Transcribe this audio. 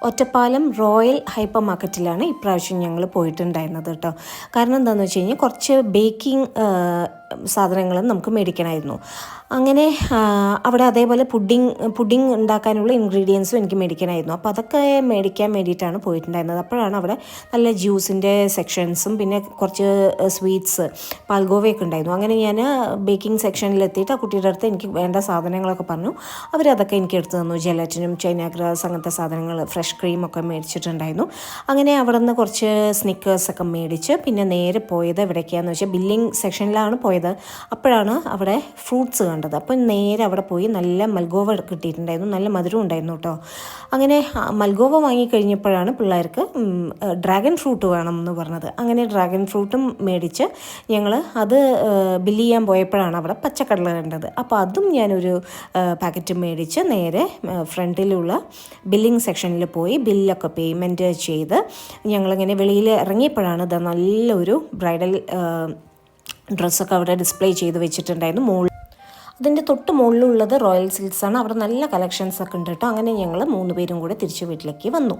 Ottapalam royal hyper മാർക്കറ്റിലാണ് ഇപ്രാവശ്യം ഞങ്ങൾ പോയിട്ടുണ്ടായിരുന്നത് കേട്ടോ. കാരണം എന്താണെന്ന് വെച്ച് കഴിഞ്ഞാൽ കുറച്ച് ബേക്കിംഗ് സാധനങ്ങളും നമുക്ക് മേടിക്കണമായിരുന്നു. അങ്ങനെ അവിടെ അതേപോലെ പുഡിങ് ഉണ്ടാക്കാനുള്ള ഇൻഗ്രീഡിയൻസും എനിക്ക് മേടിക്കണമായിരുന്നു. അപ്പോൾ അതൊക്കെ മേടിക്കാൻ വേണ്ടിയിട്ടാണ് പോയിട്ടുണ്ടായിരുന്നത്. അപ്പോഴാണ് അവിടെ നല്ല ജ്യൂസിൻ്റെ സെക്ഷൻസും പിന്നെ കുറച്ച് സ്വീറ്റ്സ് പാൽഗോവയൊക്കെ ഉണ്ടായിരുന്നു. അങ്ങനെ ഞാൻ ബേക്കിംഗ് സെക്ഷനിലെത്തിയിട്ട് ആ കുട്ടിയുടെ അടുത്ത് എനിക്ക് വേണ്ട സാധനങ്ങളൊക്കെ പറഞ്ഞു. അവരതൊക്കെ എനിക്ക് എടുത്തു തന്നു. ജെലറ്റിനും ചൈന ഗ്രാസ് അങ്ങനത്തെ സാധനങ്ങൾ, ഫ്രഷ് ക്രീമൊക്കെ മേടിച്ചിട്ടുണ്ടായിരുന്നു. അങ്ങനെ അവിടെ നിന്ന് കുറച്ച് സ്നിക്കേഴ്സൊക്കെ മേടിച്ച് പിന്നെ നേരെ പോയത് എവിടേക്കാന്ന് വെച്ചാൽ ബില്ലിംഗ് സെക്ഷനിലാണ് പോയത്. അപ്പോഴാണ് അവിടെ ഫ്രൂട്ട്സ് കണ്ടത്. അപ്പം നേരെ അവിടെ പോയി നല്ല മൽഗോവ കിട്ടിയിട്ടുണ്ടായിരുന്നു. നല്ല മധുരം ഉണ്ടായിരുന്നു കേട്ടോ. അങ്ങനെ മൽഗോവ വാങ്ങിക്കഴിഞ്ഞപ്പോഴാണ് പിള്ളേർക്ക് ഡ്രാഗൺ ഫ്രൂട്ട് വേണം എന്ന് പറഞ്ഞത്. അങ്ങനെ ഡ്രാഗൺ ഫ്രൂട്ടും മേടിച്ച് ഞങ്ങൾ അത് ബില്ല് ചെയ്യാൻ പോയപ്പോഴാണ് അവിടെ പച്ചക്കടല കണ്ടത്. അപ്പോൾ അതും ഞാനൊരു പാക്കറ്റ് മേടിച്ച് നേരെ ഫ്രണ്ടിലുള്ള ബില്ലിംഗ് സെക്ഷനിൽ പോയി ബില്ലൊക്കെ പേയ്മെൻറ്റ് ചെയ്ത് ഞങ്ങളിങ്ങനെ വെളിയിൽ ഇറങ്ങിയപ്പോഴാണ് ഇത് നല്ലൊരു ബ്രൈഡൽ ഡ്രസ്സൊക്കെ അവിടെ ഡിസ്പ്ലേ ചെയ്ത് വെച്ചിട്ടുണ്ടായിരുന്നു. അതിൻ്റെ തൊട്ട് മുകളിലുള്ളത് റോയൽ സിൽക്സാണ്. അവിടെ നല്ല കളക്ഷൻസൊക്കെ ഉണ്ട് കേട്ടോ. അങ്ങനെ ഞങ്ങൾ 3 പേരും കൂടെ തിരിച്ച് വീട്ടിലേക്ക് വന്നു.